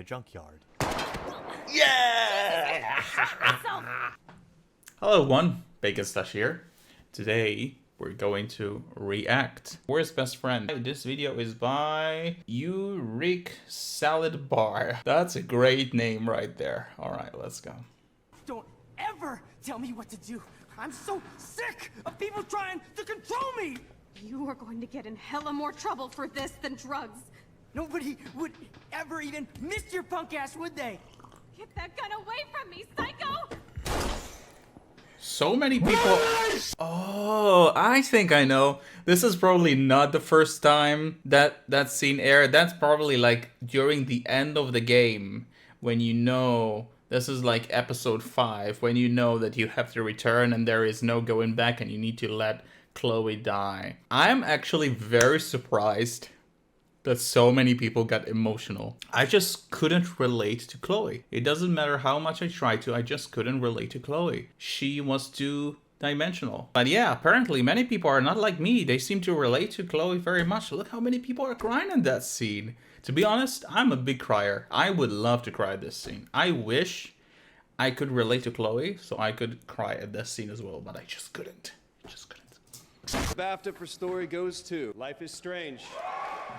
the junkyard. Yeah! Hello everyone, Baconstache here. Today we're going to react. Where's best friend? This video is by Rick Salad Bar. That's a great name right there. Alright, let's go. Don't ever tell me what to do. I'm so sick of people trying to control me. You are going to get in hella more trouble for this than drugs. Nobody would ever even miss your punk ass, would they? Get that gun away from me, psycho! So many people. Oh, I think I know. This is probably not the first time that scene aired. That's probably like during the end of the game when you know this is like episode 5, when you know that you have to return and there is no going back and you need to let Chloe die. I'm actually very surprised that so many people got emotional. I just couldn't relate to Chloe. It doesn't matter how much I tried to, I just couldn't relate to Chloe. She was too dimensional. But yeah, apparently many people are not like me. They seem to relate to Chloe very much. Look how many people are crying in that scene. To be honest, I'm a big crier. I would love to cry at this scene. I wish I could relate to Chloe so I could cry at this scene as well, but I just couldn't. BAFTA for story goes to Life is Strange.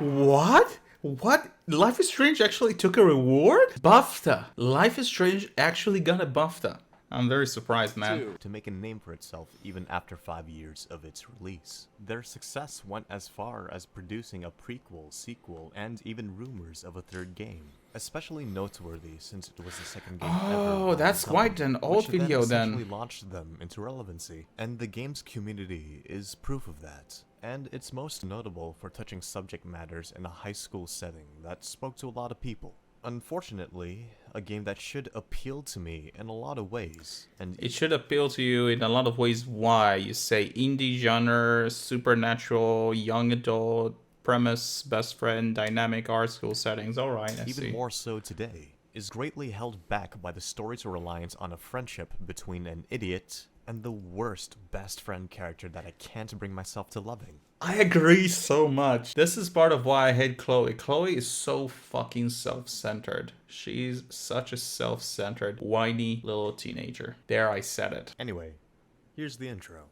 What? What? Life is Strange actually took a reward? BAFTA. Life is Strange actually got a BAFTA. I'm very surprised, man. To make a name for itself even after 5 years of its release. Their success went as far as producing a prequel, sequel, and even rumors of a third game. Especially noteworthy since it was the second game ever. Oh, that's quite an old video then. Essentially launched them into relevancy, and the game's community is proof of that. And it's most notable for touching subject matters in a high school setting that spoke to a lot of people. Unfortunately, a game that should appeal to me in a lot of ways. And it should appeal to you in a lot of ways. Why? You say indie genre, supernatural, young adult, premise, best friend, dynamic art school settings. Alright, I see. Even more so today, is greatly held back by the story's reliance on a friendship between an idiot and the worst best friend character that I can't bring myself to loving. I agree so much. This is part of why I hate Chloe. Chloe is so fucking self-centered. She's such a self-centered, whiny little teenager. There, I said it. Anyway, here's the intro.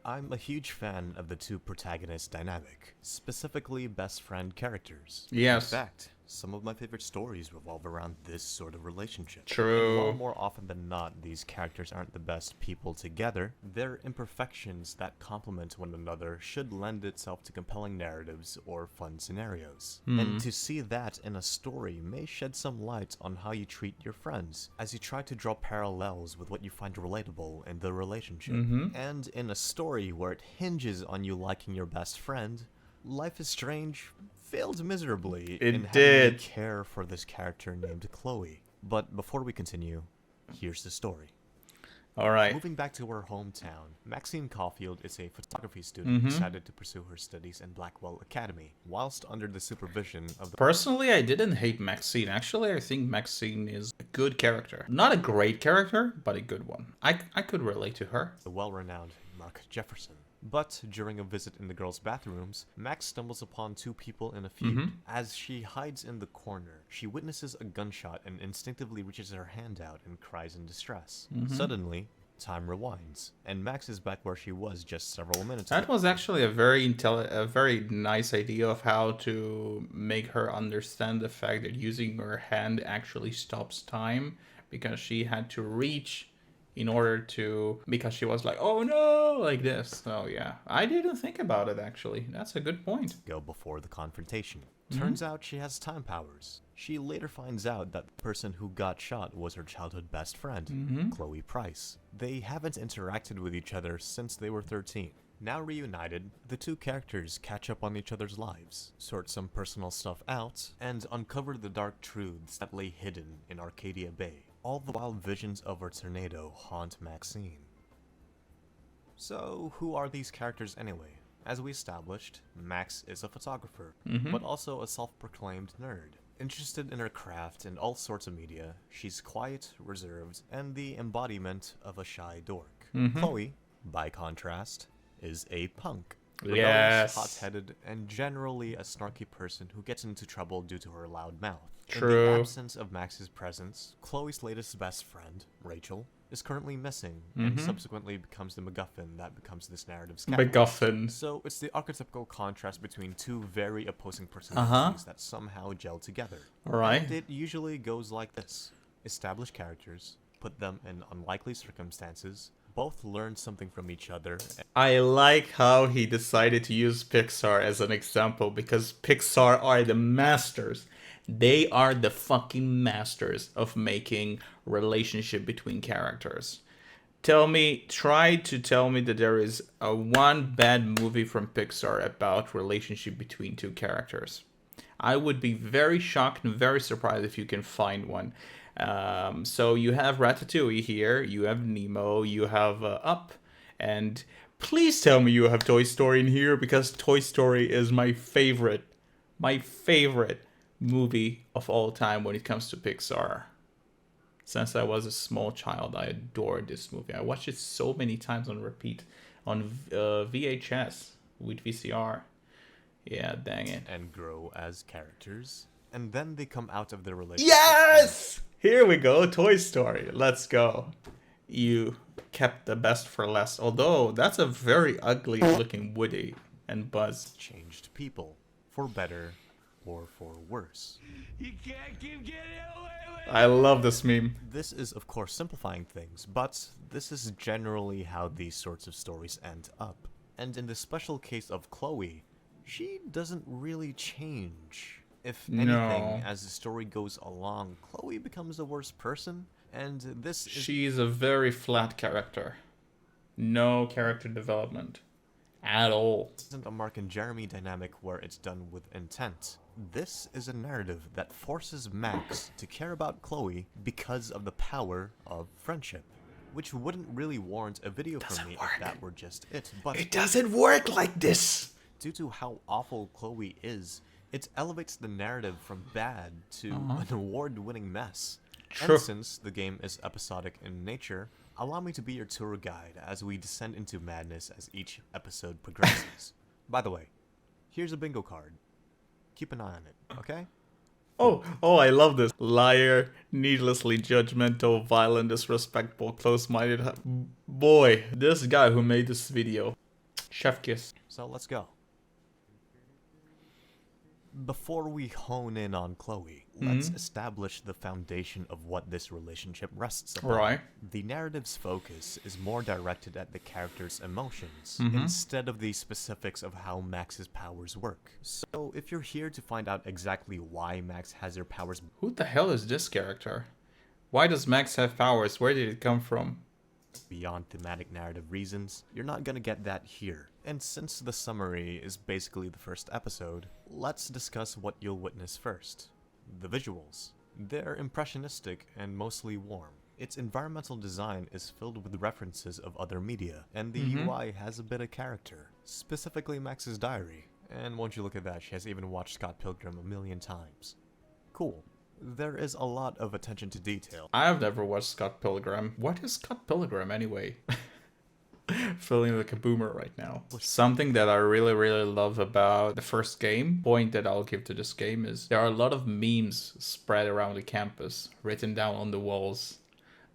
I'm a huge fan of the two protagonists' dynamic, specifically best friend characters. Yes. In fact, some of my favorite stories revolve around this sort of relationship. True. And while more often than not, these characters aren't the best people together, their imperfections that complement one another should lend itself to compelling narratives or fun scenarios. And to see that in a story may shed some light on how you treat your friends, as you try to draw parallels with what you find relatable in the relationship. And in a story where it hinges on you liking your best friend, Life is Strange failed miserably in having me care for this character named Chloe. But before we continue, here's the story. Alright. Moving back to her hometown, Maxine Caulfield is a photography student who decided to pursue her studies in Blackwell Academy, whilst under the supervision of the... Personally, I didn't hate Maxine. Actually, I think Maxine is a good character. Not a great character, but a good one. I could relate to her. The well-renowned Mark Jefferson. But during a visit in the girls' bathrooms, Max stumbles upon two people in a feud. As she hides in the corner, she witnesses a gunshot and instinctively reaches her hand out and cries in distress. Suddenly, time rewinds, and Max is back where she was just several minutes ago. That was actually a very nice idea of how to make her understand the fact that using her hand actually stops time, because she had to reach in order to, because she was like, oh no, like this. So yeah, I didn't think about it actually. That's a good point. Go before the confrontation. Turns out she has time powers. She later finds out that the person who got shot was her childhood best friend, Chloe Price. They haven't interacted with each other since they were 13. Now reunited, the two characters catch up on each other's lives, sort some personal stuff out, and uncover the dark truths that lay hidden in Arcadia Bay. All the while visions of a tornado haunt Maxine. So, who are these characters anyway? As we established, Max is a photographer, but also a self-proclaimed nerd. Interested in her craft and all sorts of media, she's quiet, reserved, and the embodiment of a shy dork. Chloe, by contrast, is a punk. Yes. Rebellious, hot-headed, and generally a snarky person who gets into trouble due to her loud mouth. True. In the absence of Max's presence, Chloe's latest best friend, Rachel, is currently missing, and subsequently becomes the MacGuffin that becomes this narrative's catalyst. MacGuffin. So it's the archetypical contrast between two very opposing personalities that somehow gel together. Alright. And it usually goes like this. Establish characters, put them in unlikely circumstances, both learn something from each other. I like how he decided to use Pixar as an example because Pixar are the masters. They are the fucking masters of making relationship between characters. Try to tell me that there is a one bad movie from Pixar about relationship between two characters. I would be very shocked and very surprised if you can find one. So you have Ratatouille here, you have Nemo, you have Up, and please tell me you have Toy Story in here because Toy Story is my favorite movie of all time when it comes to Pixar. Since I was a small child, I adored this movie. I watched it so many times on repeat on VHS with VCR. Yeah, dang it. And grow as characters. And then they come out of their relationship. Yes! Here we go, Toy Story. Let's go. You kept the best for last. Although, that's a very ugly looking Woody and Buzz. Changed people. For better or for worse. You can't keep getting away with I love this meme. This is, of course, simplifying things, but this is generally how these sorts of stories end up. And in the special case of Chloe, she doesn't really change. If anything, No. as the story goes along, Chloe becomes a worse person, and this is She's a very flat character. No character development. At all. isn't a Mark and Jeremy dynamic where it's done with intent. This is a narrative that forces Max to care about Chloe because of the power of friendship, which wouldn't really warrant a video from me if that were just it. But It doesn't work like this! due to how awful Chloe is, it elevates the narrative from bad to an award-winning mess. True. And since the game is episodic in nature, allow me to be your tour guide as we descend into madness as each episode progresses. By the way, here's a bingo card. Keep an eye on it, okay? Oh, I love this. Liar, needlessly judgmental, violent, disrespectful, close-minded. Boy, this guy who made this video. Chef kiss. So let's go. Before we hone in on Chloe, let's establish the foundation of what this relationship rests upon. Right. The narrative's focus is more directed at the character's emotions, instead of the specifics of how Max's powers work. So if you're here to find out exactly why Max has her powers Who the hell is this character? Why does Max have powers? Where did it come from? beyond thematic narrative reasons, you're not gonna get that here. And since the summary is basically the first episode, let's discuss what you'll witness first. The visuals. They're impressionistic and mostly warm. Its environmental design is filled with references of other media, and the UI has a bit of character, specifically Max's diary. And won't you look at that, she has even watched Scott Pilgrim a million times. Cool. There is a lot of attention to detail. I've never watched Scott Pilgrim. What is Scott Pilgrim anyway? Feeling like a boomer right now. Something that I really, really love about the first game, point that I'll give to this game, is there are a lot of memes spread around the campus, written down on the walls.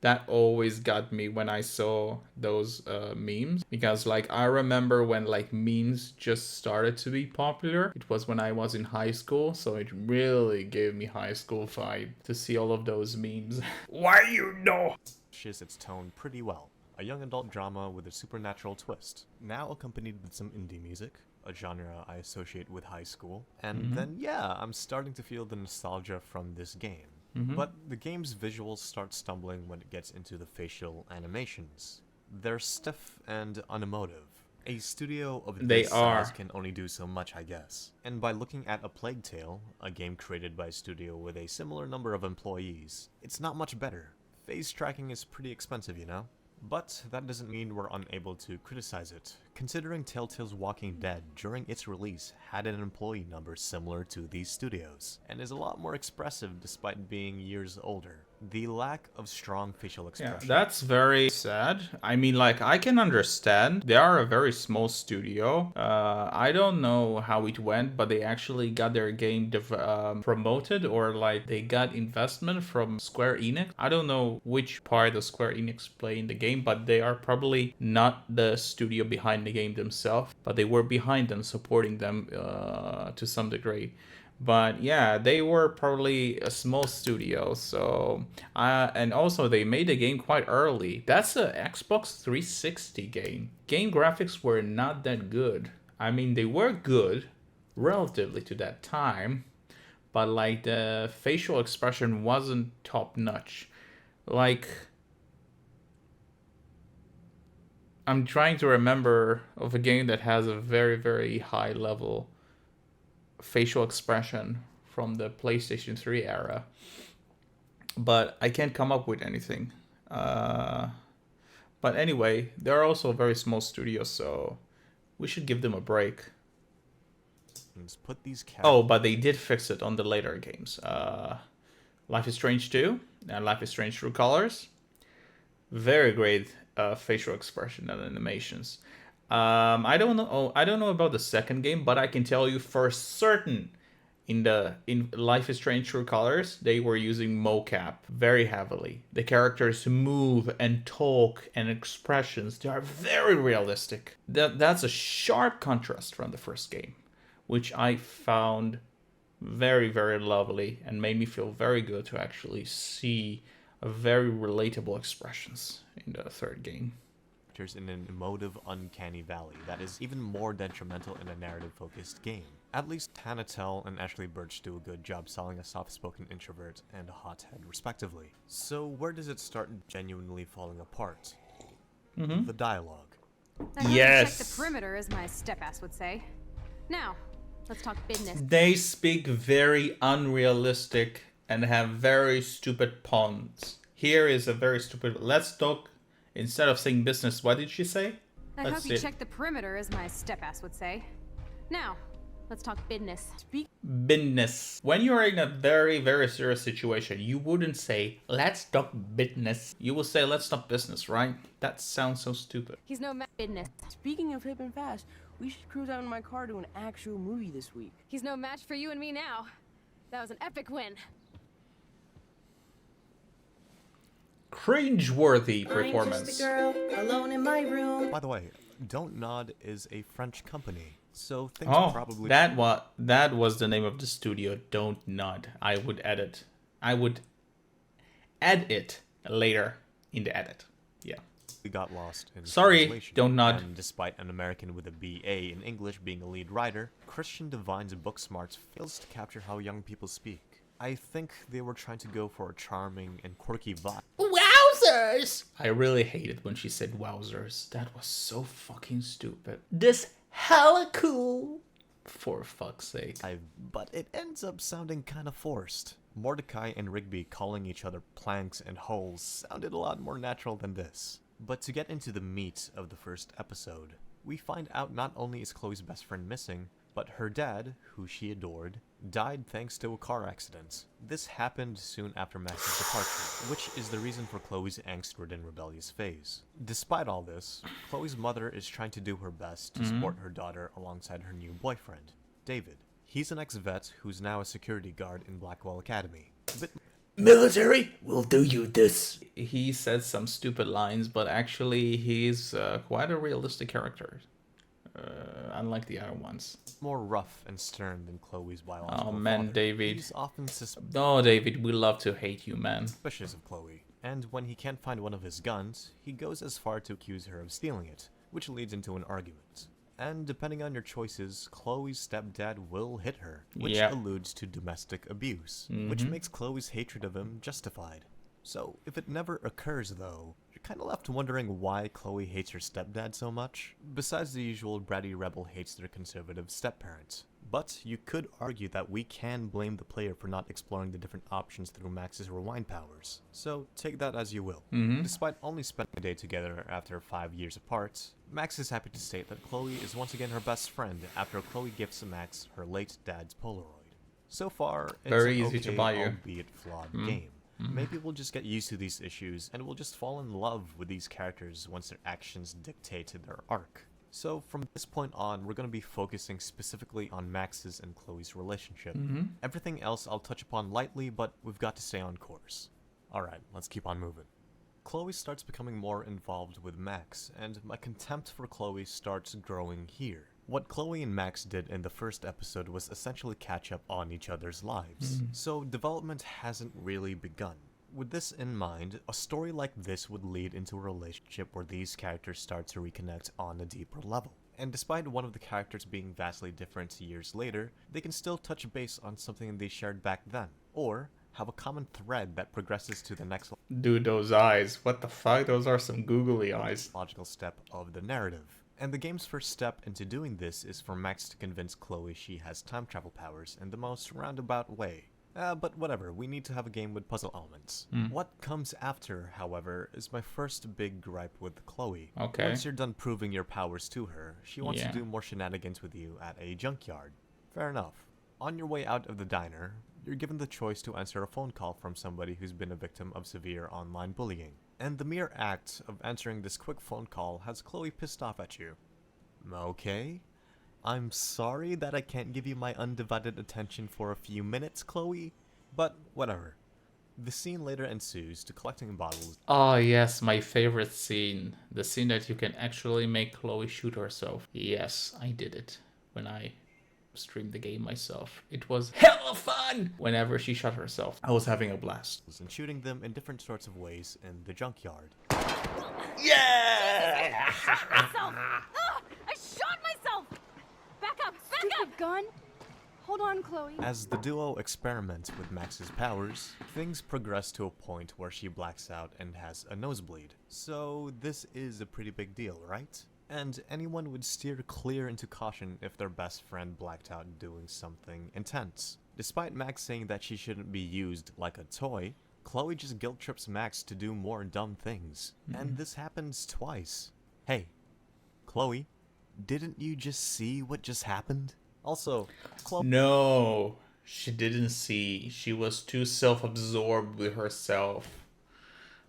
That always got me when I saw those memes, because like I remember when like memes just started to be popular. It was when I was in high school, so it really gave me high school vibe to see all of those memes. Why you know? Matches its tone pretty well. A young adult drama with a supernatural twist, now accompanied with some indie music, a genre I associate with high school, and then yeah, I'm starting to feel the nostalgia from this game. But the game's visuals start stumbling when it gets into the facial animations. They're stiff and unemotive. A studio of this size can only do so much, I guess. And by looking at A Plague Tale, a game created by a studio with a similar number of employees, it's not much better. Face tracking is pretty expensive, you know? But that doesn't mean we're unable to criticize it, considering Telltale's Walking Dead during its release had an employee number similar to these studios, and is a lot more expressive despite being years older. the lack of strong facial Yeah, expression. that's very sad. I mean, like, I can understand. They are a very small studio. I don't know how it went, but they actually got their game promoted, or like they got investment from Square Enix. I don't know which part of Square Enix play in the game, but they are probably not the studio behind the game themselves, but they were behind them, supporting them to some degree. But yeah, they were probably a small studio, so and also they made the game quite early. That's a Xbox 360 game. Game graphics were not that good. I mean, they were good relatively to that time, but like the facial expression wasn't top notch. Like, I'm trying to remember of a game that has a very, very high level facial expression from the PlayStation 3 era, but I can't come up with anything. But anyway, they're also a very small studio, so we should give them a break. Put these Oh, but they did fix it on the later games. Life is Strange 2 and Life is Strange True Colors. Very great facial expression and animations. I don't know about the second game, but I can tell you for certain in Life is Strange True Colors, they were using mocap very heavily. The characters move and talk and expressions, they are very realistic. That's a sharp contrast from the first game, which I found very, very lovely and made me feel very good to actually see a very relatable expressions in the third game. In an emotive, uncanny valley that is even more detrimental in a narrative-focused game. At least Hannah Tell and Ashley Birch do a good job selling a soft-spoken introvert and a hothead, respectively. So where does it start genuinely falling apart? The dialogue. I heard Yes. check the perimeter, as my step-ass would say. Now, let's talk business. They speak very unrealistic and have very stupid puns. Here is a very stupid. Let's talk. Instead of saying business, what did she say? I hope you check the perimeter, as my step-ass would say. Now, let's talk business. Business. When you're in a very, very serious situation, you wouldn't say, let's talk business. You will say, let's talk business, right? That sounds so stupid. He's no business. Speaking of hip and fast, we should cruise out in my car to an actual movie this week. He's no match for you and me now. That was an epic win. Cringe-worthy performance. I'm just a girl alone in my room. By the way, Don't Nod is a French company, so things Oh, probably... that was the name of the studio. Don't Nod. I would add it later in the edit. Yeah. We got lost in Sorry, translation. Don't Nod. And despite an American with a BA in English being a lead writer, Christian Devine's book smarts fails to capture how young people speak. I think they were trying to go for a charming and quirky vibe. Wowzers! I really hated when she said wowzers. That was so fucking stupid. This hella cool. For fuck's sake. But it ends up sounding kinda forced. Mordecai and Rigby calling each other planks and holes sounded a lot more natural than this. But to get into the meat of the first episode, we find out not only is Chloe's best friend missing, but her dad, who she adored, died thanks to a car accident. This happened soon after Max's departure, which is the reason for Chloe's angst-ridden rebellious phase. Despite all this, Chloe's mother is trying to do her best to support her daughter alongside her new boyfriend, David. He's an ex-vet who's now a security guard in Blackwell Academy. Military will do you this. He said some stupid lines, but actually he's quite a realistic character. Unlike the other ones. More rough and stern than Chloe's biological Oh man, father. David. He's often No, David, we love to hate you, man. suspicious of Chloe, and when he can't find one of his guns, he goes as far to accuse her of stealing it, which leads into an argument. And depending on your choices, Chloe's stepdad will hit her, which alludes to domestic abuse, which makes Chloe's hatred of him justified. So, if it never occurs though, you're kinda left wondering why Chloe hates her stepdad so much, besides the usual bratty rebel hates their conservative step-parent. But you could argue that we can blame the player for not exploring the different options through Max's rewind powers, so take that as you will. Despite only spending a day together after 5 years apart, Max is happy to state that Chloe is once again her best friend after Chloe gifts Max her late dad's Polaroid. So far, it's Very an easy to okay, buy you. albeit flawed game. Maybe we'll just get used to these issues and we'll just fall in love with these characters once their actions dictate their arc. So from this point on, we're going to be focusing specifically on Max's and Chloe's relationship. Everything else I'll touch upon lightly, but we've got to stay on course. Alright, let's keep on moving. Chloe starts becoming more involved with Max, and my contempt for Chloe starts growing here. What Chloe and Max did in the first episode was essentially catch up on each other's lives, so development hasn't really begun. With this in mind, a story like this would lead into a relationship where these characters start to reconnect on a deeper level. And despite one of the characters being vastly different years later, they can still touch base on something they shared back then, or have a common thread that progresses to the next Dude, those eyes. What the fuck? Those are some googly eyes. logical step of the narrative. And the game's first step into doing this is for Max to convince Chloe she has time travel powers in the most roundabout way. But whatever, we need to have a game with puzzle elements. What comes after, however, is my first big gripe with Chloe. Okay. Once you're done proving your powers to her, she wants Yeah. to do more shenanigans with you at a junkyard. Fair enough. On your way out of the diner, you're given the choice to answer a phone call from somebody who's been a victim of severe online bullying. And the mere act of answering this quick phone call has Chloe pissed off at you. Okay. I'm sorry that I can't give you my undivided attention for a few minutes, Chloe, but whatever. The scene later ensues to collecting bottles. Oh yes, my favorite scene. The scene that you can actually make Chloe shoot herself. Yes, I did it when I streamed the game myself. It was hella fun! Whenever she shot herself, I was having a blast. And shooting them in different sorts of ways in the junkyard. Yeah! Myself! Ah, I shot myself! Back up! Back up! Stupid gun. Hold on, Chloe. As the duo experiments with Max's powers, things progress to a point where she blacks out and has a nosebleed. So this is a pretty big deal, right? And anyone would steer clear into caution if their best friend blacked out doing something intense. Despite Max saying that she shouldn't be used like a toy, Chloe just guilt trips Max to do more dumb things. And this happens twice. Hey, Chloe, didn't you just see what just happened? Also, Chloe... No, she didn't see. She was too self-absorbed with herself.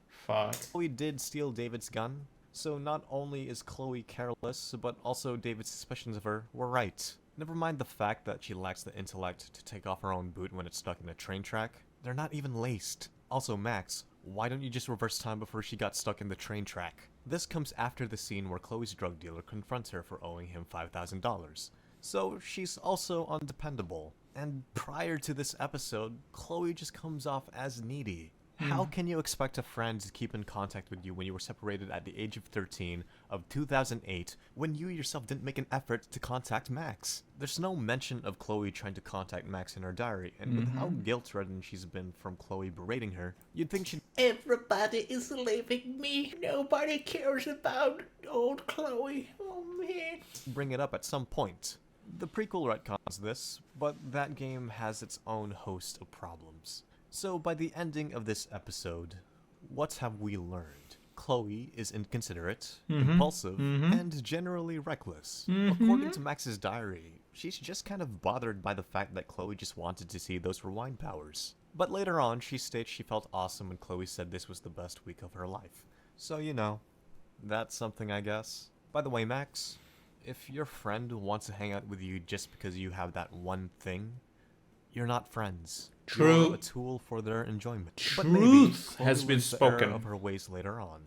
Fuck. Chloe did steal David's gun, so not only is Chloe careless, but also David's suspicions of her were right. Never mind the fact that she lacks the intellect to take off her own boot when it's stuck in a train track. They're not even laced. Also, Max, why don't you just reverse time before she got stuck in the train track? This comes after the scene where Chloe's drug dealer confronts her for owing him $5,000. So she's also undependable. And prior to this episode, Chloe just comes off as needy. How can you expect a friend to keep in contact with you when you were separated at the age of 13 of 2008 when you yourself didn't make an effort to contact Max? There's no mention of Chloe trying to contact Max in her diary, and with how guilt-ridden she's been from Chloe berating her, you'd think she'd Everybody is leaving me. Nobody cares about old Chloe. Oh man. bring it up at some point. The prequel retcons this, but that game has its own host of problems. So by the ending of this episode, what have we learned? Chloe is inconsiderate, impulsive, and generally reckless. According to Max's diary, she's just kind of bothered by the fact that Chloe just wanted to see those rewind powers. But later on, she states she felt awesome when Chloe said this was the best week of her life. So, you know, that's something, I guess. By the way, Max, if your friend wants to hang out with you just because you have that one thing, you're not friends. True. You're a tool for their enjoyment. Truth Chloe has been learns the error spoken. of her ways later on.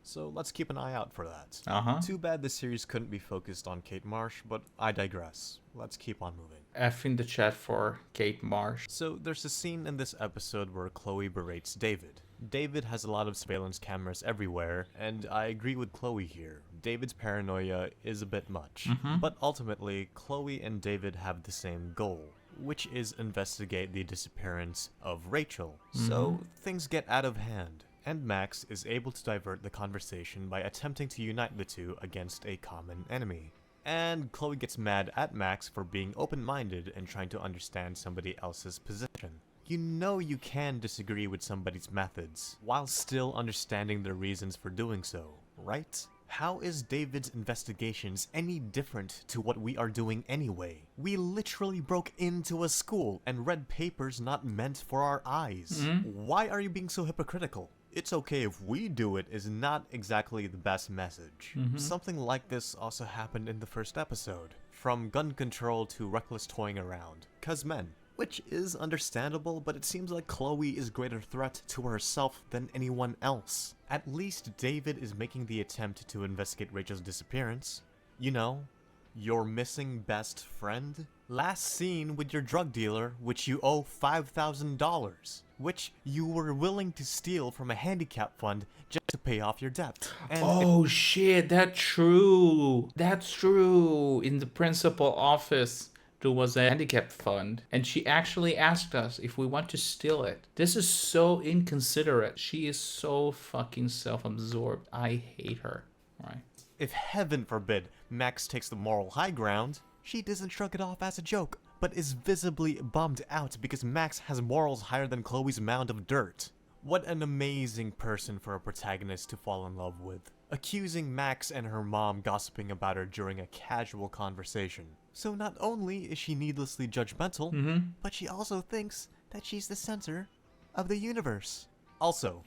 So let's keep an eye out for that. Uh-huh. Too bad the series couldn't be focused on Kate Marsh, but I digress. Let's keep on moving. F in the chat for Kate Marsh. So there's a scene in this episode where Chloe berates David. David has a lot of surveillance cameras everywhere, and I agree with Chloe here. David's paranoia is a bit much. But ultimately, Chloe and David have the same goal, which is investigate the disappearance of Rachel. So things get out of hand, and Max is able to divert the conversation by attempting to unite the two against a common enemy. And Chloe gets mad at Max for being open-minded and trying to understand somebody else's position. You know you can disagree with somebody's methods, while still understanding their reasons for doing so, right? How is David's investigations any different to what we are doing anyway? We literally broke into a school and read papers not meant for our eyes. Why are you being so hypocritical? It's okay if we do it is not exactly the best message. Something like this also happened in the first episode. From gun control to reckless toying around. 'Cause men. Which is understandable, but it seems like Chloe is greater threat to herself than anyone else. At least David is making the attempt to investigate Rachel's disappearance. You know, your missing best friend? Last seen with your drug dealer, which you owe $5,000, which you were willing to steal from a handicap fund just to pay off your debt. And Oh shit, that's true. That's true. In the principal office, there was a handicap fund, and she actually asked us if we want to steal it. This is so inconsiderate. She is so fucking self-absorbed. I hate her. Right? if heaven forbid Max takes the moral high ground, she doesn't shrug it off as a joke, but is visibly bummed out because Max has morals higher than Chloe's mound of dirt. What an amazing person for a protagonist to fall in love with, accusing Max and her mom gossiping about her during a casual conversation. So not only is she needlessly judgmental, but she also thinks that she's the center of the universe. Also,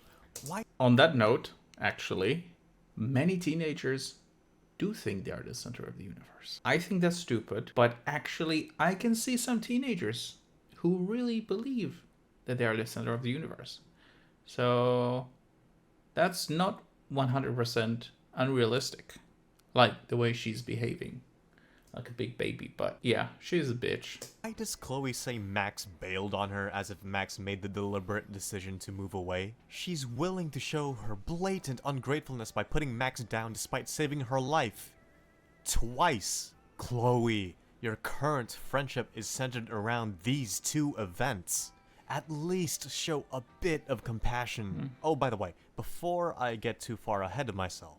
why— On that note, actually, many teenagers do think they are the center of the universe. I think that's stupid, but actually I can see some teenagers who really believe that they are the center of the universe. So that's not 100% unrealistic, like the way she's behaving. Like a big baby, but yeah, she's a bitch. Why does Chloe say Max bailed on her as if Max made the deliberate decision to move away? She's willing to show her blatant ungratefulness by putting Max down despite saving her life. Twice. Chloe, your current friendship is centered around these two events. At least show a bit of compassion. Oh, by the way, before I get too far ahead of myself,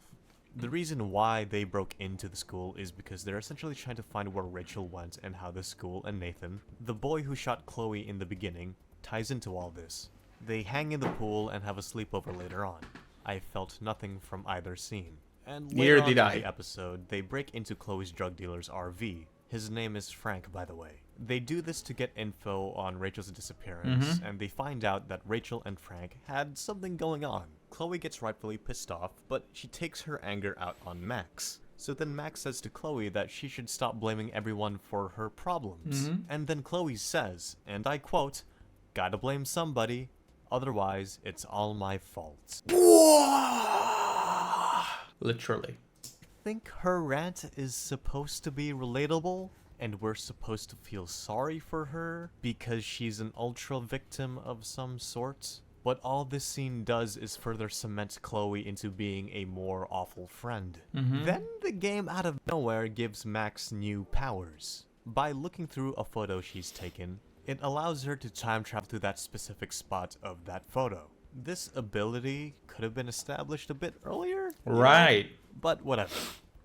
the reason why they broke into the school is because they're essentially trying to find where Rachel went and how the school and Nathan, the boy who shot Chloe in the beginning, ties into all this. They hang in the pool and have a sleepover later on. I felt nothing from either scene. And later Neither on did in I. the episode, they break into Chloe's drug dealer's RV. His name is Frank, by the way. They do this to get info on Rachel's disappearance, and they find out that Rachel and Frank had something going on. Chloe gets rightfully pissed off, but she takes her anger out on Max. So then Max says to Chloe that she should stop blaming everyone for her problems. And then Chloe says, and I quote, "Gotta blame somebody, otherwise it's all my fault." Literally. Think her rant is supposed to be relatable, and we're supposed to feel sorry for her because she's an ultra victim of some sort? What all this scene does is further cement Chloe into being a more awful friend. Then the game out of nowhere gives Max new powers. By looking through a photo she's taken, it allows her to time travel to that specific spot of that photo. This ability could have been established a bit earlier, Right. but whatever.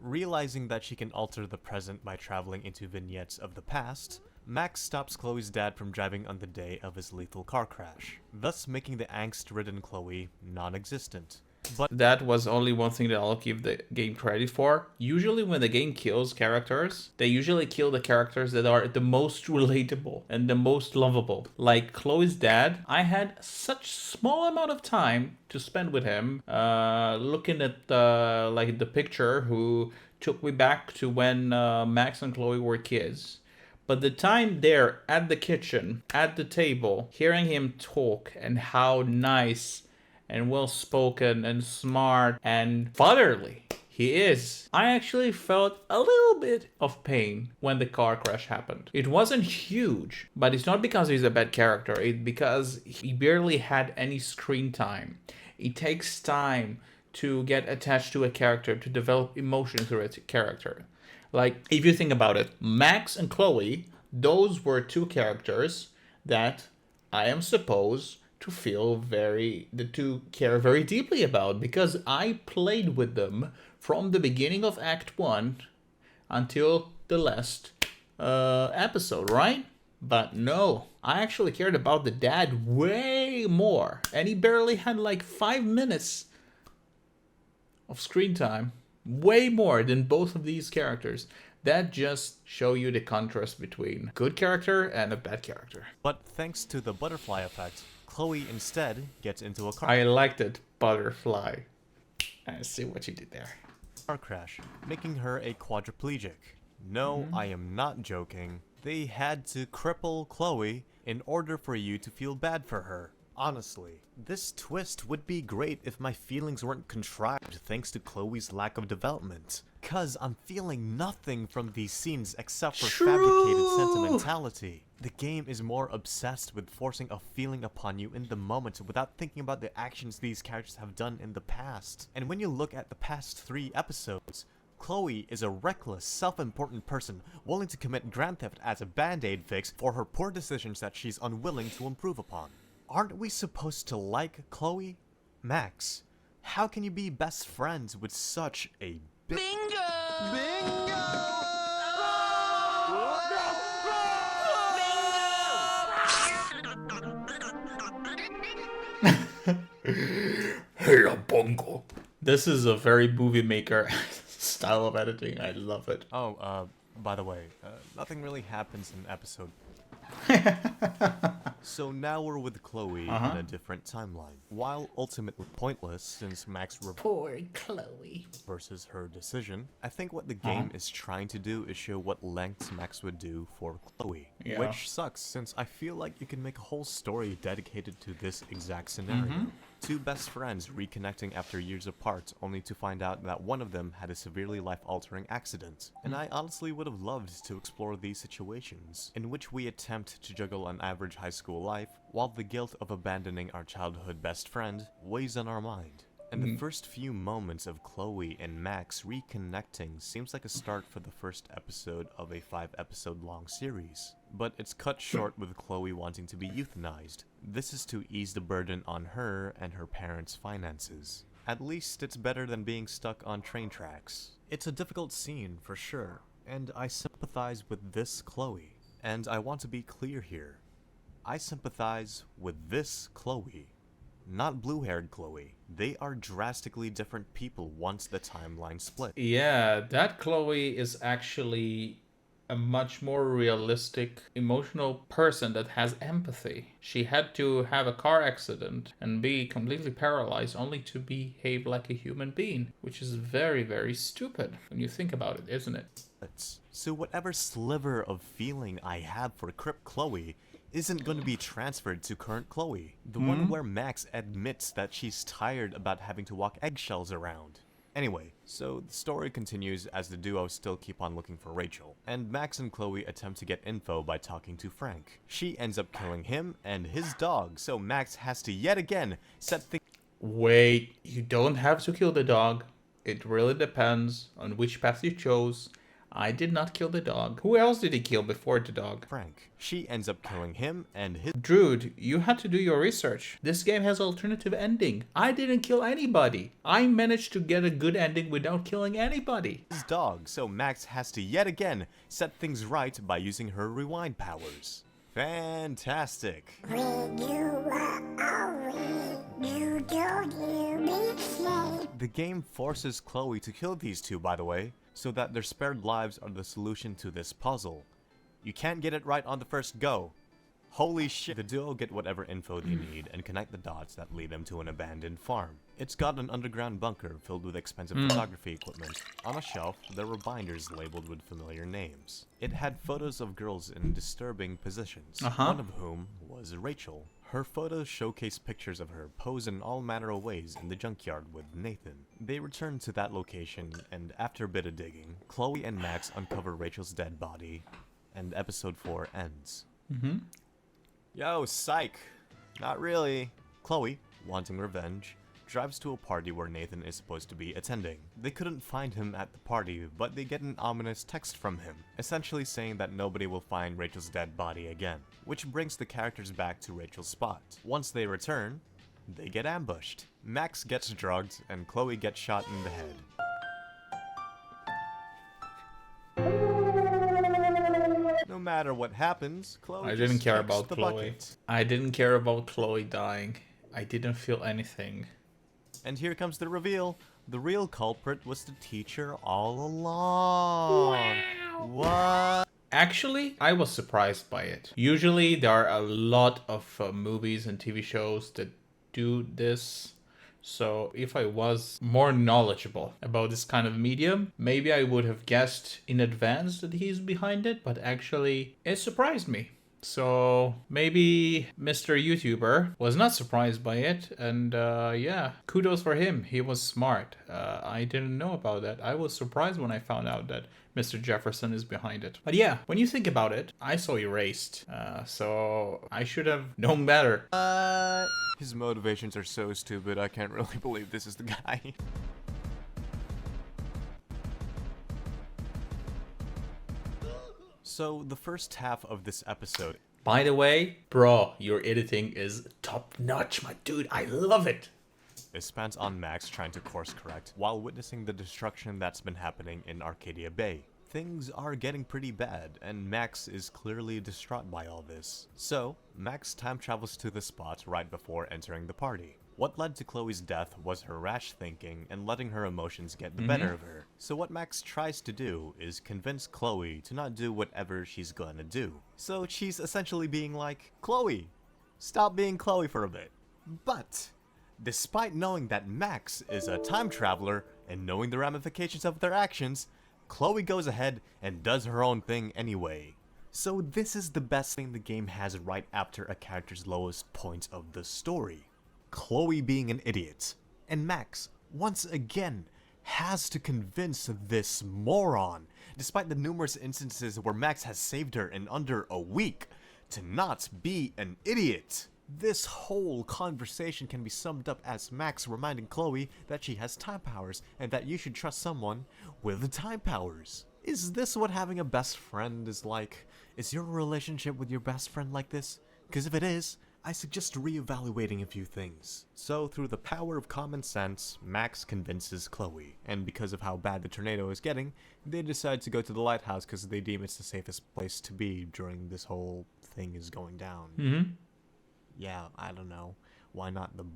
Realizing that she can alter the present by traveling into vignettes of the past, Max stops Chloe's dad from driving on the day of his lethal car crash, thus making the angst-ridden Chloe non-existent. But That was only one thing that I'll give the game credit for. Usually when the game kills characters, they usually kill the characters that are the most relatable and the most lovable. Like Chloe's dad, I had such small amount of time to spend with him, looking at the picture who took me back to when Max and Chloe were kids. But the time there at the kitchen, at the table, hearing him talk and how nice and well-spoken and smart and fatherly he is, I actually felt a little bit of pain when the car crash happened. It wasn't huge, but it's not because he's a bad character. It's because he barely had any screen time. It takes time to get attached to a character, to develop emotion through a character. Like, if you think about it, Max and Chloe, those were two characters that I am supposed to care very deeply about, because I played with them from the beginning of Act 1 until the last episode, right? But no, I actually cared about the dad way more, and he barely had like 5 minutes of screen time. way more than both of these characters. That just show you the contrast between good character and a bad character. But thanks to the butterfly effect, Chloe instead gets into a I liked it, butterfly. I see what you did there. car crash, making her a quadriplegic. No, I am not joking. They had to cripple Chloe in order for you to feel bad for her. Honestly, this twist would be great if my feelings weren't contrived thanks to Chloe's lack of development. Cause I'm feeling nothing from these scenes except for fabricated sentimentality. The game is more obsessed with forcing a feeling upon you in the moment without thinking about the actions these characters have done in the past. And when you look at the past 3 episodes, Chloe is a reckless, self-important person willing to commit grand theft as a band-aid fix for her poor decisions that she's unwilling to improve upon. Aren't we supposed to like Chloe? Max, how can you be best friends with such a Hey, bongo. This is a very movie maker style of editing. I love it. Oh, by the way, nothing really happens in episode. So now we're with Chloe in a different timeline. While ultimately pointless since Max Poor Chloe. versus her decision, I think what the game is trying to do is show what lengths Max would do for Chloe. Yeah. Which sucks since I feel like you can make a whole story dedicated to this exact scenario. 2 best friends reconnecting after years apart only to find out that one of them had a severely life-altering accident. And I honestly would have loved to explore these situations, in which we attempt to juggle an average high school life, while the guilt of abandoning our childhood best friend weighs on our mind. And the first few moments of Chloe and Max reconnecting seems like a start for the first episode of a 5-episode long series. But it's cut short with Chloe wanting to be euthanized. This is to ease the burden on her and her parents' finances. At least it's better than being stuck on train tracks. It's a difficult scene, for sure, and I sympathize with this Chloe. And I want to be clear here. I sympathize with this Chloe. Not blue-haired Chloe. They are drastically different people once the timeline split. Yeah, that Chloe is actually a much more realistic, emotional person that has empathy. She had to have a car accident and be completely paralyzed only to behave like a human being, which is very, very stupid when you think about it, isn't it? So whatever sliver of feeling I have for Crip Chloe isn't going to be transferred to current Chloe. The one where Max admits that she's tired about having to walk eggshells around. Anyway, so the story continues as the duo still keep on looking for Rachel, and Max and Chloe attempt to get info by talking to Frank. She ends up killing him and his dog, so Max has to yet again set things. Wait, you don't have to kill the dog. It really depends on which path you chose. I did not kill the dog. Who else did he kill before the dog? Frank. She ends up killing him and his Drude, you had to do your research. This game has alternative ending. I didn't kill anybody. I managed to get a good ending without killing anybody. dog, so Max has to yet again set things right by using her rewind powers. Fantastic. The game forces Chloe to kill these two, by the way, so that their spared lives are the solution to this puzzle. You can't get it right on the first go. Holy shit. The duo get whatever info they need and connect the dots that lead them to an abandoned farm. It's got an underground bunker filled with expensive photography equipment. On a shelf, there were binders labeled with familiar names. It had photos of girls in disturbing positions, one of whom was Rachel. Her photos showcase pictures of her pose in all manner of ways in the junkyard with Nathan. They return to that location, and after a bit of digging, Chloe and Max uncover Rachel's dead body, and episode 4 ends. Yo, psych! Not really. Chloe, wanting revenge, drives to a party where Nathan is supposed to be attending. They couldn't find him at the party, but they get an ominous text from him, essentially saying that nobody will find Rachel's dead body again, which brings the characters back to Rachel's spot. Once they return, they get ambushed. Max gets drugged, and Chloe gets shot in the head. No matter what happens, Chloe I didn't just care kicks about the Chloe. bucket. I didn't care about Chloe dying. I didn't feel anything. And here comes the reveal. The real culprit was the teacher all along. What? Actually, I was surprised by it. Usually, there are a lot of movies and TV shows that do this. So, if I was more knowledgeable about this kind of medium, maybe I would have guessed in advance that he's behind it, but actually, it surprised me. So maybe Mr. YouTuber was not surprised by it, and yeah, kudos for him. He was smart. I didn't know about that. I was surprised when I found out that Mr. Jefferson is behind it. But yeah, when you think about it, I saw Erased, so I should have known better. His motivations are so stupid, I can't really believe this is the guy. So, the first half of this episode. By the way, bro, your editing is top notch, my dude. I love it. It spans on Max trying to course correct while witnessing the destruction that's been happening in Arcadia Bay. Things are getting pretty bad, and Max is clearly distraught by all this. So, Max time travels to the spot right before entering the party. What led to Chloe's death was her rash thinking and letting her emotions get the better of her. So what Max tries to do is convince Chloe to not do whatever she's gonna do. So she's essentially being like, Chloe, stop being Chloe for a bit. But, despite knowing that Max is a time traveler and knowing the ramifications of their actions, Chloe goes ahead and does her own thing anyway. So this is the best thing the game has right after a character's lowest point of the story. Chloe being an idiot, and Max, once again, has to convince this moron, despite the numerous instances where Max has saved her in under a week, to not be an idiot. This whole conversation can be summed up as Max reminding Chloe that she has time powers and that you should trust someone with time powers. Is this what having a best friend is like? Is your relationship with your best friend like this? Because if it is, I suggest reevaluating a few things. So, through the power of common sense, Max convinces Chloe, and because of how bad the tornado is getting, they decide to go to the lighthouse because they deem it's the safest place to be during this whole thing is going down. Yeah, I don't know. Why not the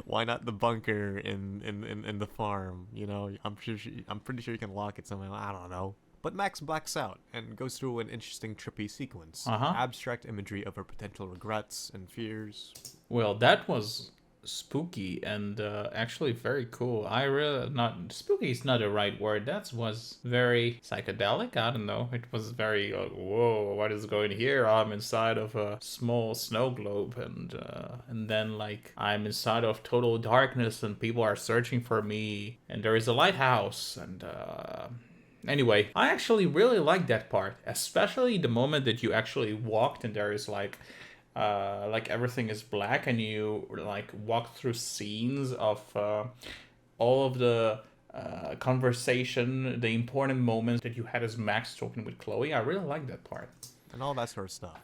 why not the bunker in the farm? You know, I'm pretty sure you can lock it somehow. I don't know. But Max blacks out and goes through an interesting trippy sequence. Abstract imagery of her potential regrets and fears. Well, that was spooky and actually very cool. I really not spooky is not the right word. That was very psychedelic. I don't know. It was very whoa, what is going here? I'm inside of a small snow globe, and then like I'm inside of total darkness, and people are searching for me, and there is a lighthouse, and anyway, I actually really like that part, especially the moment that you actually walked and there is like everything is black and you like walk through scenes of all of the conversation, the important moments that you had as Max talking with Chloe. I really like that part. And all that sort of stuff.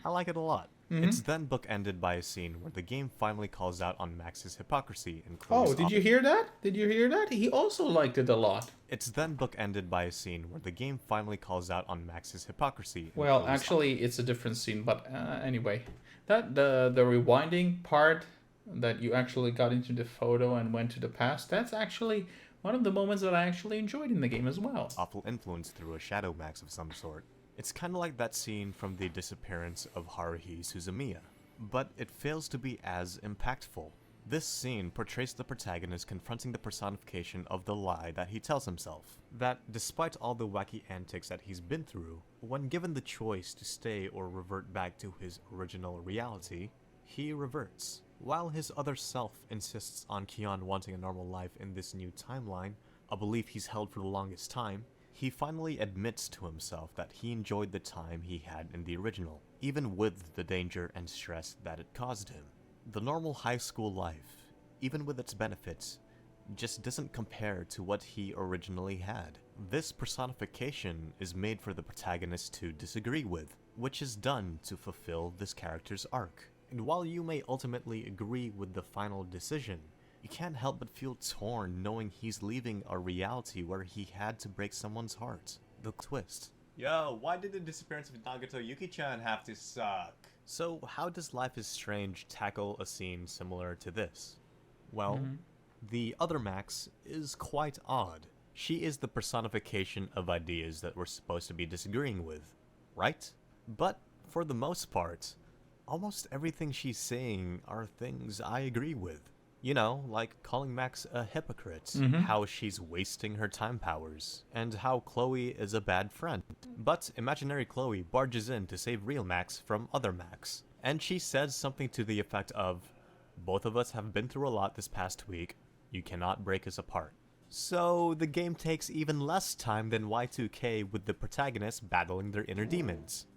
I like it a lot. It's then bookended by a scene where the game finally calls out on Max's hypocrisy and Chloe's Oh, did you hear that? Did you hear that? He also liked it a lot. It's then bookended by a scene where the game finally calls out on Max's hypocrisy. And Well, Chloe's actually, it's a different scene, but anyway, that the rewinding part that you actually got into the photo and went to the past, that's actually one of the moments that I actually enjoyed in the game as well. awful influence through a shadow Max of some sort. It's kind of like that scene from the disappearance of Haruhi Suzumiya, but it fails to be as impactful. This scene portrays the protagonist confronting the personification of the lie that he tells himself. That despite all the wacky antics that he's been through, when given the choice to stay or revert back to his original reality, he reverts. While his other self insists on Kion wanting a normal life in this new timeline, a belief he's held for the longest time, he finally admits to himself that he enjoyed the time he had in the original, even with the danger and stress that it caused him. The normal high school life, even with its benefits, just doesn't compare to what he originally had. This personification is made for the protagonist to disagree with, which is done to fulfill this character's arc. And while you may ultimately agree with the final decision, you can't help but feel torn knowing he's leaving a reality where he had to break someone's heart. The twist. Yo, why did the disappearance of Nagato Yuki-chan have to suck? So, how does Life is Strange tackle a scene similar to this? Well, The other Max is quite odd. She is the personification of ideas that we're supposed to be disagreeing with, right? But for the most part, almost everything she's saying are things I agree with. You know, like calling Max a hypocrite, how she's wasting her time powers, and how Chloe is a bad friend. But imaginary Chloe barges in to save real Max from other Max, and she says something to the effect of, "Both of us have been through a lot this past week, you cannot break us apart." So the game takes even less time than Y2K with the protagonists battling their inner demons.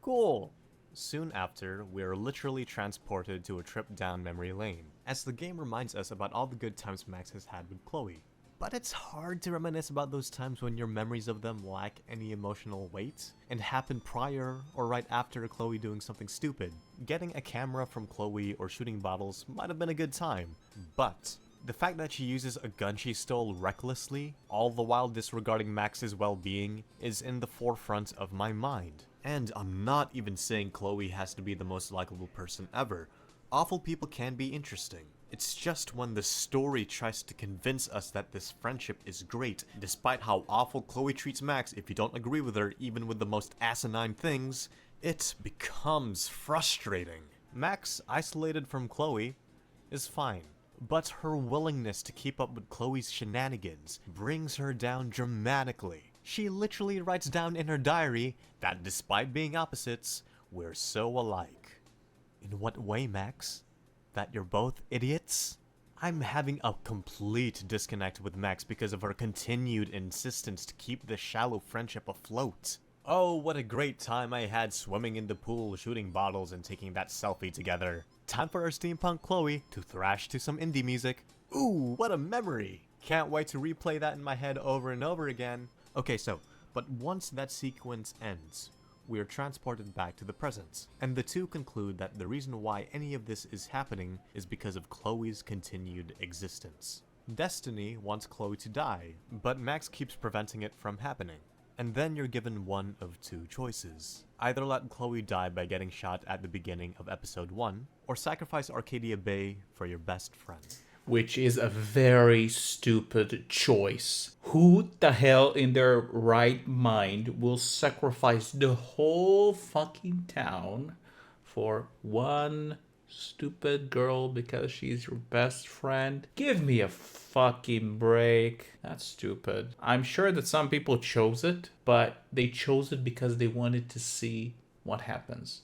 Cool. Soon after, we are literally transported to a trip down memory lane, as the game reminds us about all the good times Max has had with Chloe. But it's hard to reminisce about those times when your memories of them lack any emotional weight, and happen prior or right after Chloe doing something stupid. Getting a camera from Chloe or shooting bottles might have been a good time, but the fact that she uses a gun she stole recklessly, all the while disregarding Max's well-being, is in the forefront of my mind. And I'm not even saying Chloe has to be the most likable person ever. Awful people can be interesting. It's just when the story tries to convince us that this friendship is great, despite how awful Chloe treats Max if you don't agree with her even with the most asinine things, it becomes frustrating. Max, isolated from Chloe, is fine. But her willingness to keep up with Chloe's shenanigans brings her down dramatically. She literally writes down in her diary that despite being opposites, we're so alike. In what way, Max? That you're both idiots? I'm having a complete disconnect with Max because of her continued insistence to keep the shallow friendship afloat. Oh, what a great time I had swimming in the pool, shooting bottles, and taking that selfie together. Time for our steampunk Chloe to thrash to some indie music. Ooh, what a memory! Can't wait to replay that in my head over and over again. Okay, but once that sequence ends, we are transported back to the present, and the two conclude that the reason why any of this is happening is because of Chloe's continued existence. Destiny wants Chloe to die, but Max keeps preventing it from happening. And then you're given one of two choices. Either let Chloe die by getting shot at the beginning of episode 1, or sacrifice Arcadia Bay for your best friend. Which is a very stupid choice. Who the hell in their right mind will sacrifice the whole fucking town for one stupid girl because she's your best friend? Give me a fucking break. That's stupid. I'm sure that some people chose it, but they chose it because they wanted to see what happens,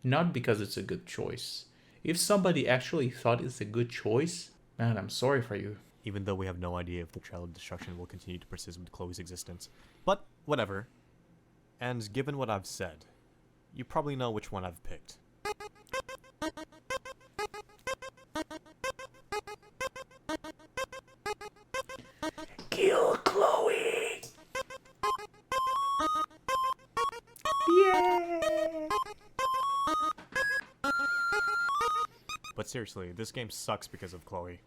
not because it's a good choice. If somebody actually thought it's a good choice, man, I'm sorry for you. Even though we have no idea if the trail of destruction will continue to persist with Chloe's existence. But, whatever. And given what I've said, you probably know which one I've picked. Kill Chloe! Yeah! But seriously, this game sucks because of Chloe.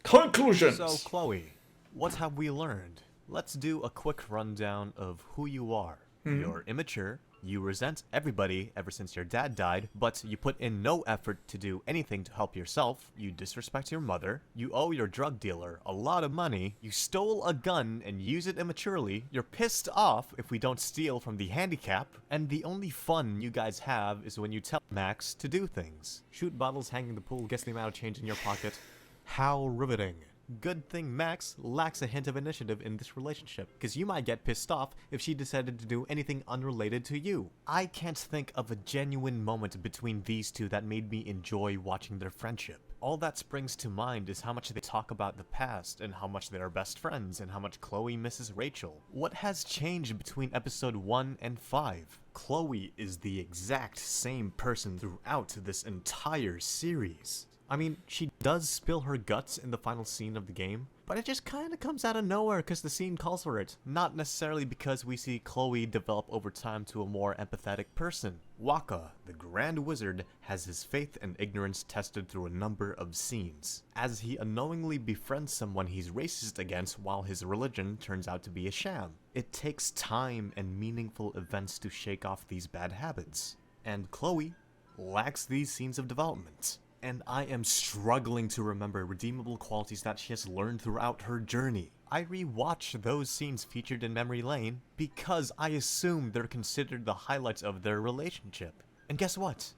Conclusions! So, Chloe, what have we learned? Let's do a quick rundown of who you are. You're immature, you resent everybody ever since your dad died, but you put in no effort to do anything to help yourself, you disrespect your mother, you owe your drug dealer a lot of money, you stole a gun and use it immaturely, you're pissed off if we don't steal from the handicap, and the only fun you guys have is when you tell Max to do things. Shoot bottles, hang in the pool, guess the amount of change in your pocket. How riveting. Good thing Max lacks a hint of initiative in this relationship, because you might get pissed off if she decided to do anything unrelated to you. I can't think of a genuine moment between these two that made me enjoy watching their friendship. All that springs to mind is how much they talk about the past, and how much they are best friends, and how much Chloe misses Rachel. What has changed between episode 1 and 5? Chloe is the exact same person throughout this entire series. I mean, she does spill her guts in the final scene of the game, but it just kinda comes out of nowhere because the scene calls for it. Not necessarily because we see Chloe develop over time to a more empathetic person. Waka, the Grand Wizard, has his faith and ignorance tested through a number of scenes, as he unknowingly befriends someone he's racist against while his religion turns out to be a sham. It takes time and meaningful events to shake off these bad habits, and Chloe lacks these scenes of development. and I am struggling to remember redeemable qualities that she has learned throughout her journey. I rewatched those scenes featured in Memory Lane because I assumed they're considered the highlights of their relationship. And guess what?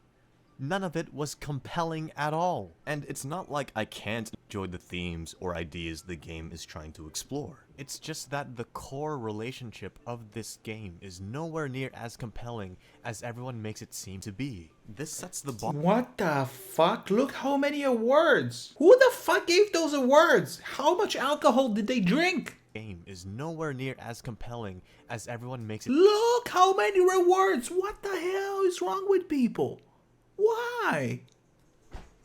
None of it was compelling at all. And it's not like I can't enjoy the themes or ideas the game is trying to explore. It's just that the core relationship of this game is nowhere near as compelling as everyone makes it seem to be. This sets the bar. What the fuck? Look how many awards. Who the fuck gave those awards? How much alcohol did they drink? Game is nowhere near as compelling as everyone makes it. Look how many rewards. What the hell is wrong with people? Why?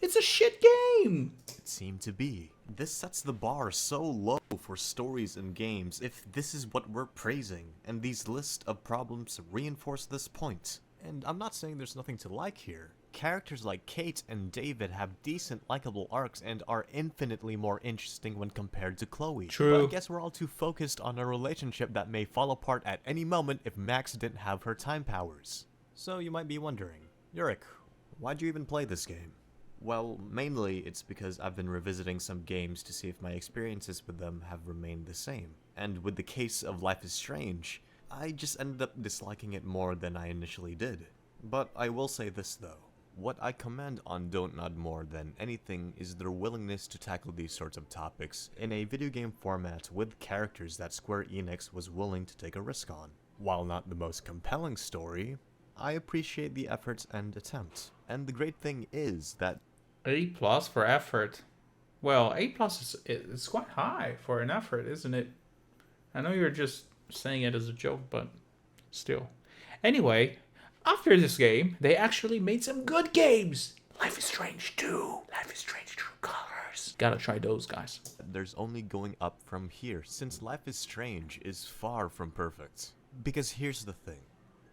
It's a shit game. It seem to be. This sets the bar so low for stories and games if this is what we're praising, and these list of problems reinforce this point. And I'm not saying there's nothing to like here. Characters like Kate and David have decent likable arcs and are infinitely more interesting when compared to Chloe. True. But I guess we're all too focused on a relationship that may fall apart at any moment if Max didn't have her time powers. So you might be wondering, Yurik, why'd you even play this game? Well, mainly it's because I've been revisiting some games to see if my experiences with them have remained the same. And with the case of Life is Strange, I just ended up disliking it more than I initially did. But I will say this though. What I commend on Don't Nod more than anything is their willingness to tackle these sorts of topics in a video game format with characters that Square Enix was willing to take a risk on. While not the most compelling story, I appreciate the efforts and attempt. And the great thing is that A+ for effort. Well, A+ is quite high for an effort, isn't it? I know you're just saying it as a joke, but still. Anyway, after this game, they actually made some good games. Life is Strange 2. Life is Strange True Colors. Gotta try those, guys. there's only going up from here, since Life is Strange is far from perfect. Because here's the thing.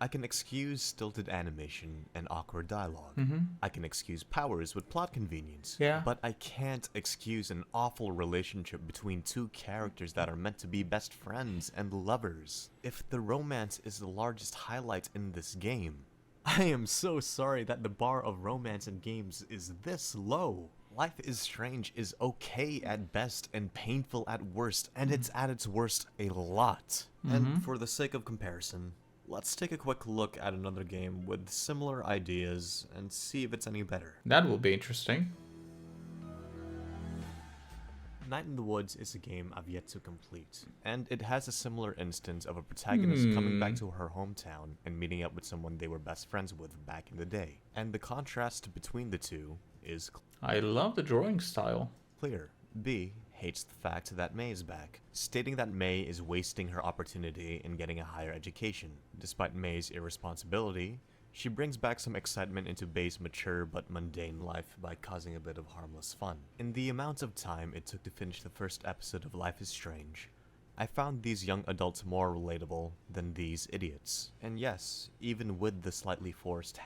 I can excuse stilted animation and awkward dialogue. I can excuse powers with plot convenience. Yeah. But I can't excuse an awful relationship between two characters that are meant to be best friends and lovers. If the romance is the largest highlight in this game, I am so sorry that the bar of romance in games is this low. Life is Strange is okay at best and painful at worst, and it's at its worst a lot. And for the sake of comparison, let's take a quick look at another game with similar ideas and see if it's any better. That will be interesting. Night in the Woods is a game I've yet to complete, and it has a similar instance of a protagonist coming back to her hometown and meeting up with someone they were best friends with back in the day. And the contrast between the two is I love the drawing style. clear. B hates the fact that May is back, stating that May is wasting her opportunity in getting a higher education. Despite May's irresponsibility, she brings back some excitement into Bay's mature but mundane life by causing a bit of harmless fun. In the amount of time it took to finish the first episode of Life is Strange, I found these young adults more relatable than these idiots. And yes, even with the slightly forced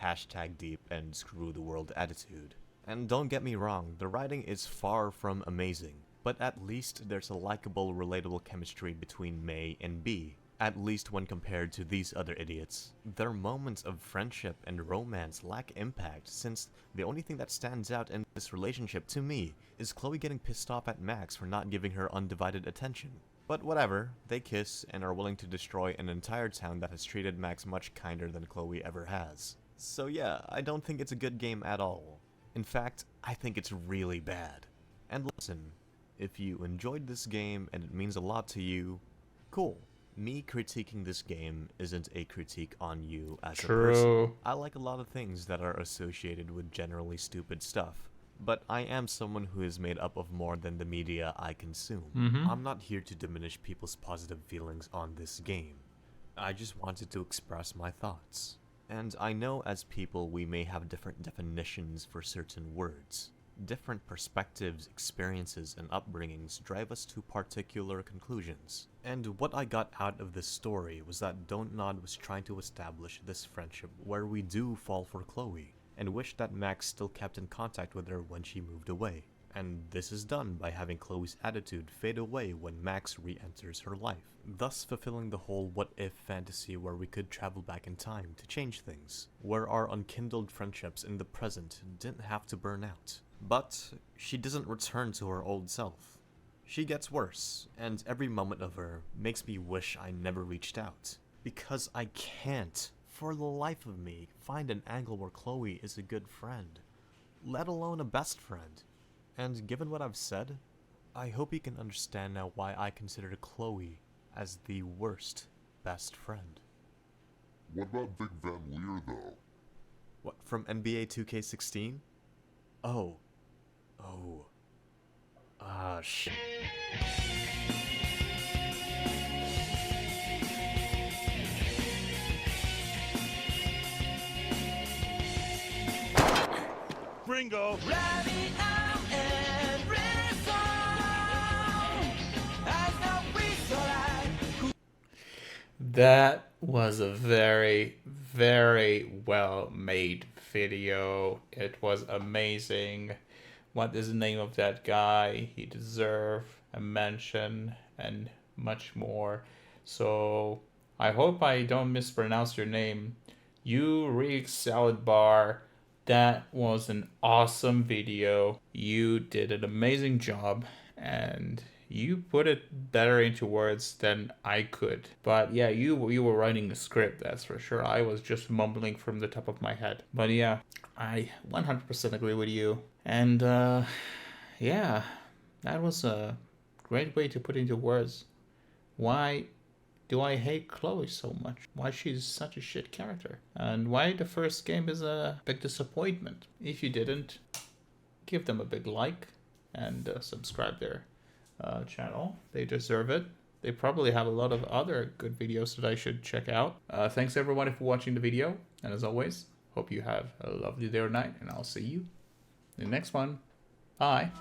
#deep and screw the world attitude. And don't get me wrong, the writing is far from amazing, but at least there's a likable, relatable chemistry between May and B, at least when compared to these other idiots. Their moments of friendship and romance lack impact, since the only thing that stands out in this relationship to me is Chloe getting pissed off at Max for not giving her undivided attention. But whatever, they kiss and are willing to destroy an entire town that has treated Max much kinder than Chloe ever has. So yeah, I don't think it's a good game at all. In fact, I think it's really bad. And listen, if you enjoyed this game and it means a lot to you, cool. Me critiquing this game isn't a critique on you as a person. True. I like a lot of things that are associated with generally stupid stuff, but I am someone who is made up of more than the media I consume. I'm not here to diminish people's positive feelings on this game. I just wanted to express my thoughts. And I know as people we may have different definitions for certain words. Different perspectives, experiences, and upbringings drive us to particular conclusions. And what I got out of this story was that Don't Nod was trying to establish this friendship where we do fall for Chloe, and wish that Max still kept in contact with her when she moved away. And this is done by having Chloe's attitude fade away when Max re-enters her life, thus fulfilling the whole what-if fantasy where we could travel back in time to change things, where our unkindled friendships in the present didn't have to burn out. But she doesn't return to her old self. She gets worse, and every moment of her makes me wish I never reached out. Because I can't, for the life of me, find an angle where Chloe is a good friend, let alone a best friend. And given what I've said, I hope you can understand now why I consider Chloe as the worst best friend. What about Vic Van Leer, though? What, from NBA 2K16? Oh. Shit. Gringo! That was a very, very well made video. It was amazing. What is the name of that guy? He deserved a mention and much more. So I hope I don't mispronounce your name. You Reek Salad Bar. That was an awesome video. You did an amazing job and you put it better into words than I could. But yeah, you were writing the script, that's for sure. I was just mumbling from the top of my head. But yeah, I 100% agree with you. And yeah, that was a great way to put into words why do I hate Chloe so much? Why she's such a shit character? And why the first game is a big disappointment? If you didn't, give them a big like and subscribe their channel. They deserve it. They probably have a lot of other good videos that I should check out. Thanks everyone for watching the video. And as always, hope you have a lovely day or night. And I'll see you in the next one. Bye.